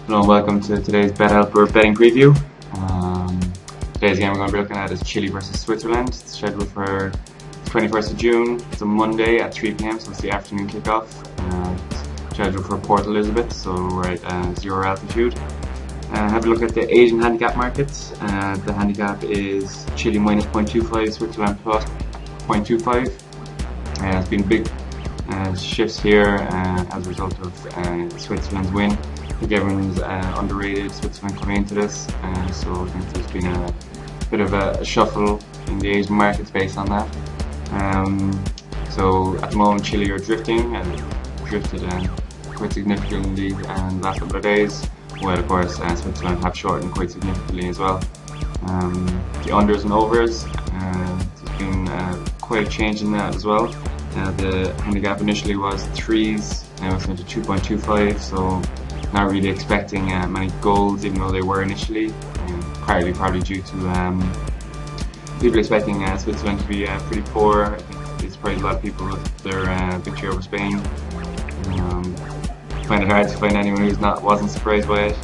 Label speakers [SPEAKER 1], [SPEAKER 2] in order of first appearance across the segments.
[SPEAKER 1] Hello and welcome to today's BetHelper betting preview. Today's game we're going to be looking at is Chile versus Switzerland. It's scheduled for 21st of June. It's a Monday at 3 p.m, so it's the afternoon kickoff. It's scheduled for Port Elizabeth, so we're at 0 altitude. Have a look at the Asian handicap markets. The handicap is Chile minus 0.25, Switzerland plus 0.25. There's been big shifts here as a result of Switzerland's win. I think everyone's underrated Switzerland coming into this, so I think there's been a bit of a shuffle in the Asian markets based on that. So at the moment Chile are drifting and drifted quite significantly in the last couple of days, while of course Switzerland have shortened quite significantly as well. The unders and overs, there's been quite a change in that as well. The handicap initially was 3s, now it's going to 2.25, so not really expecting many goals, even though they were initially, partly probably due to people expecting Switzerland to be pretty poor. I think they surprised a lot of people with their victory over Spain. I find it hard to find anyone who wasn't surprised by it.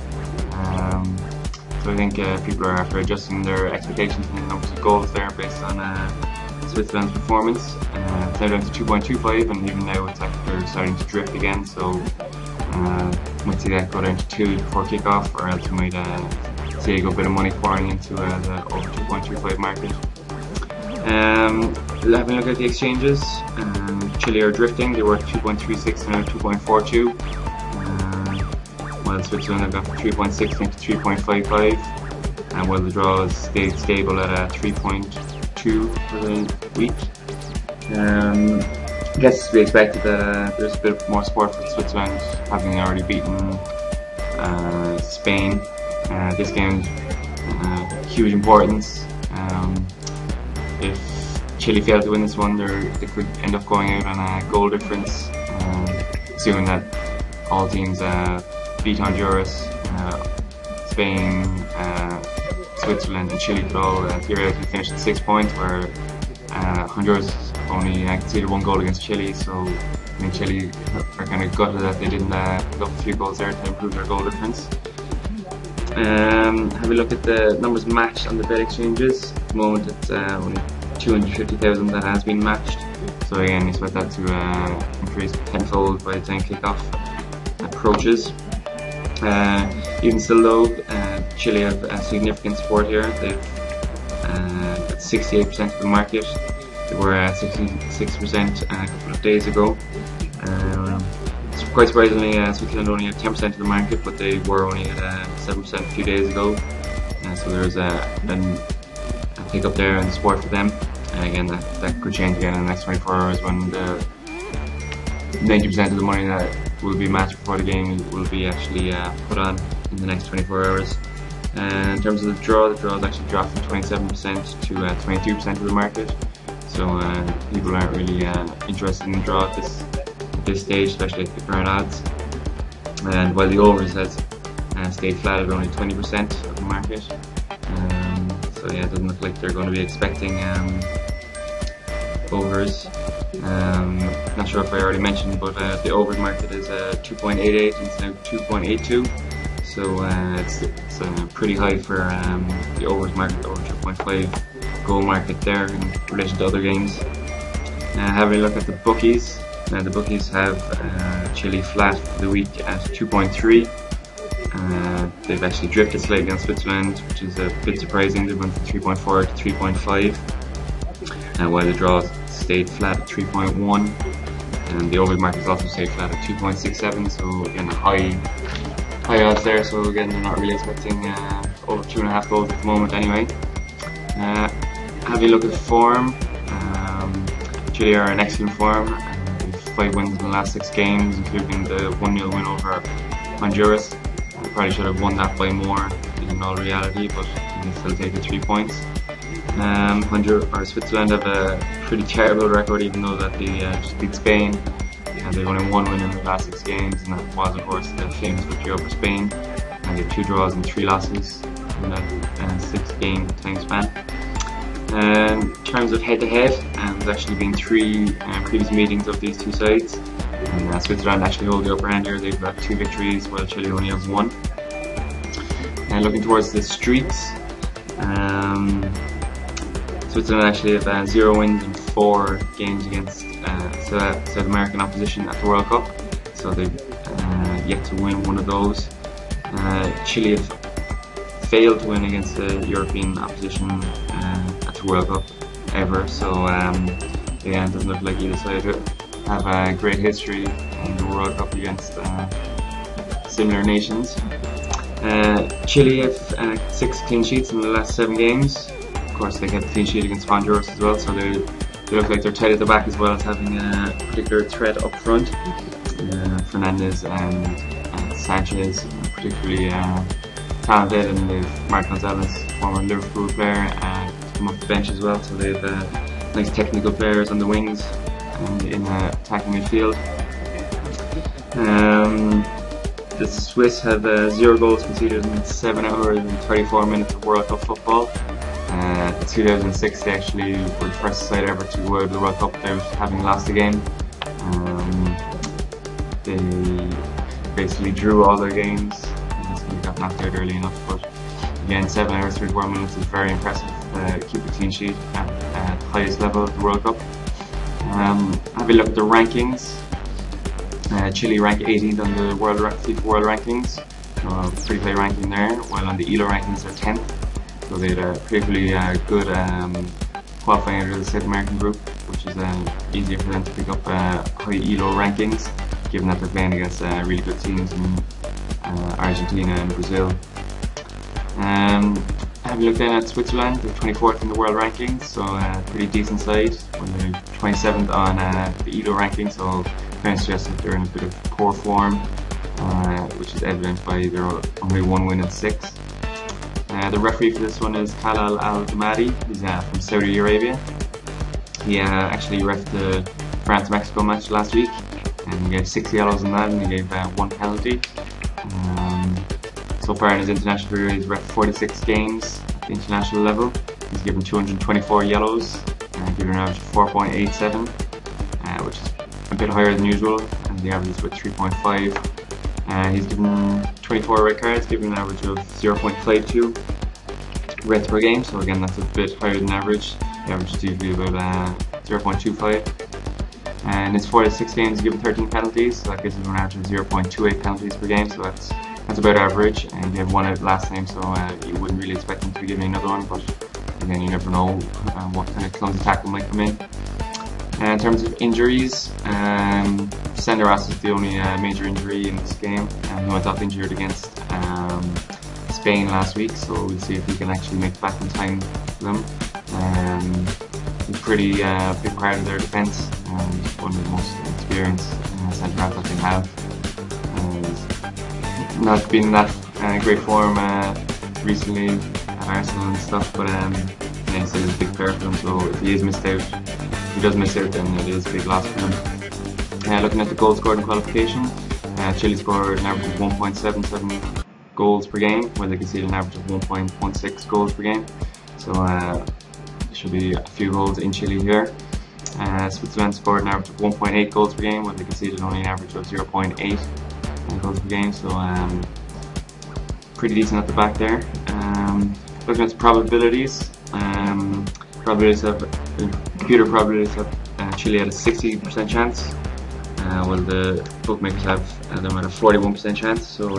[SPEAKER 1] So I think people are after adjusting their expectations and the numbers of goals there based on Switzerland's performance. It's now down to 2.25, and even now it's they're starting to drift again, so might see that go down to 2 before kickoff, or else we might see a good bit of money pouring into the over 2.25 market. Having a look at the exchanges, Chile are drifting. They were 2.36 and now 2.42, while Switzerland have gone from 3.16 to 3.55, and while the draw has stayed stable at 3.2 for the week. I guess we expected that there's a bit more support for Switzerland, having already beaten Spain. This game's huge importance. If Chile fail to win this one, they could end up going out on a goal difference, assuming that all teams beat Honduras, Spain, Switzerland and Chile could all theoretically finish at 6 points, where Honduras only conceded 1 goal against Chile, so I think Chile are kind of gutted that they didn't pick up a few goals there to improve their goal difference. Have a look at the numbers matched on the bet exchanges. At the moment it's only 250,000 that has been matched, so again expect that to increase tenfold by the time kickoff approaches. Even still though, Chile have significant support here. They've got 68% of the market. They were at 66% a couple of days ago. Quite surprisingly, Switzerland only had 10% of the market, but they were only at 7% a few days ago. So there's a pick up there and support for them. Again, that could change again in the next 24 hours when the 90% of the money that will be matched before the game will be actually put on in the next 24 hours. In terms of the draw has actually dropped from 27% to 22% of the market. So people aren't really interested in the draw at this stage, especially at the current odds. And while the overs has stayed flat at only 20% of the market, so yeah, it doesn't look like they're going to be expecting overs. Not sure if I already mentioned, but the overs market is 2.88 and it's now 2.82. So it's pretty high for the overs market, over 2.5 goal market there in relation to other games. Having a look at the bookies, the bookies have Chile flat for the week at 2.3. They've actually drifted slightly against Switzerland, which is a bit surprising. They went from 3.4 to 3.5, while the draw stayed flat at 3.1, and the over market also stayed flat at 2.67. So again, high odds there. So again, they're not really expecting over 2.5 goals at the moment anyway. Having a look at form, Chile are in excellent form. They've 5 wins in the last 6 games, including the 1-0 win over Honduras. They probably should have won that by more in all reality, but they still take the 3 points. Switzerland have a pretty terrible record, even though that they just beat Spain. They've only 1 win in the last 6 games, and that was of course the famous victory over Spain. And they have 2 draws and 3 losses in that 6-game time span. In terms of head-to-head, there's actually been 3 previous meetings of these two sides. And Switzerland actually hold the upper hand here. They've got 2 victories while Chile only has 1. Looking towards the streaks, Switzerland actually have 0 wins in 4 games against South American opposition at the World Cup, so they've yet to win one of those. Chile have failed to win against the European opposition at the World Cup ever, so yeah, it doesn't look like either side have a great history in the World Cup against similar nations. Chile have 6 clean sheets in the last 7 games. Of course, they get a clean sheet against Honduras as well, so they look like they're tight at the back as well as having a particular threat up front. Fernandez and Sanchez are particularly talented, and they've Marc Gonzalez, former Liverpool player, come off the bench as well, so they have nice technical players on the wings and in attacking midfield. The Swiss have 0 goals conceded in 7 hours and 34 minutes of World Cup football. In 2006 they actually were the first side ever to go out of the World Cup without having lost a game. They basically drew all their games. They got knocked out early enough, but again, 7 hours 34 minutes is very impressive. Keep a clean sheet at the highest level of the World Cup. Have a look at the rankings. Chile rank 18th on the FIFA World Rankings, pretty high ranking there, while on the ELO rankings they're 10th, so they had a particularly good qualifying out of the South American group, which is easier for them to pick up high ELO rankings, given that they're playing against really good teams in Argentina and Brazil. Having looked then at Switzerland, they're 24th in the world rankings, so a pretty decent side, when they're 27th on the ELO ranking, so kind of suggests that they're in a bit of poor form, which is evident by their only 1 win in 6. The referee for this one is Kalal Al-Damadi. He's from Saudi Arabia. He actually reffed the France-Mexico match last week, and he gave 6 yellows in that, and he gave 1 penalty. So far in his international career, he's reffed 46 games at the international level. He's given 224 yellows, giving an average of 4.87, which is a bit higher than usual, and the average is about 3.5. He's given 24 red cards, giving an average of 0.52 reds per game, so again that's a bit higher than average. The average is usually about 0.25. And in his 46 games, he's given 13 penalties, so that gives him an average of 0.28 penalties per game, so that's about average. And he had 1 out last time, so you wouldn't really expect him to be giving another one, but again, you never know what kind of clumsy tackle might come in. In terms of injuries, Senderos is the only major injury in this game, and he went off injured against Spain last week, so we'll see if he can actually make it back in time for them. He's a pretty big part of their defence, and he's one of the most experienced centre-half that they have. He's not been in that great form recently at Arsenal and stuff, but he's still a big player for them, so if he does miss out, then it is a big loss for them. Looking at the goals scored in qualification, Chile scored an average of 1.77 goals per game, while they conceded an average of 1.16 goals per game. So there should be a few goals in Chile here. Switzerland scored an average of 1.8 goals per game, while they conceded only an average of 0.8 goals per game. So pretty decent at the back there. Looking at the probabilities, computer probabilities have Chile at a 60% chance, while the bookmakers have them at a 41% chance. So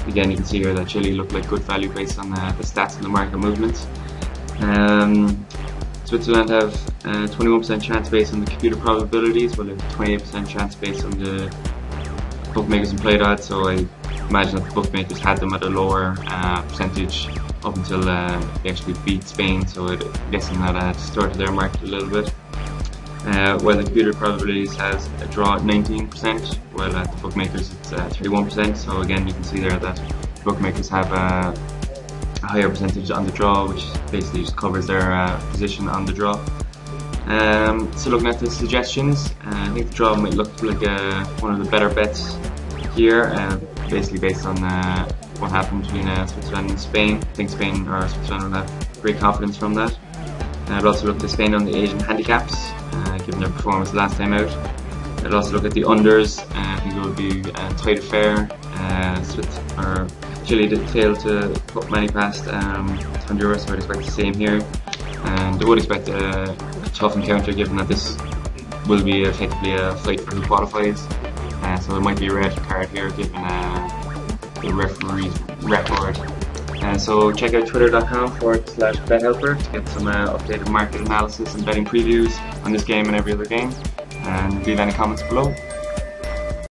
[SPEAKER 1] again, you can see here that Chile look like good value based on the stats and the market movements. Switzerland have 21% chance based on the computer probabilities, while they have 28% chance based on the bookmakers and play odds. So I imagine that the bookmakers had them at a lower percentage up until they actually beat Spain, so I'm guessing that distorted their market a little bit. While the computer probabilities has a draw at 19%, while at the bookmakers it's 31%, so again you can see there that the bookmakers have a higher percentage on the draw, which basically just covers their position on the draw. So looking at the suggestions, I think the draw might look like one of the better bets here, basically based on what happened between Switzerland and Spain. I think Spain or Switzerland will have great confidence from that. I'd also look to Spain on the Asian handicaps, given their performance last time out. I'd also look at the unders. I think it would be tight affair. Chile did fail to put many past Honduras, so I'd expect the same here. And I would expect a tough encounter, given that this will be effectively a fight for who qualifies. So there might be a red card here, given the referee's record. So check out twitter.com/BetHelper to get some updated market analysis and betting previews on this game and every other game. And leave any comments below.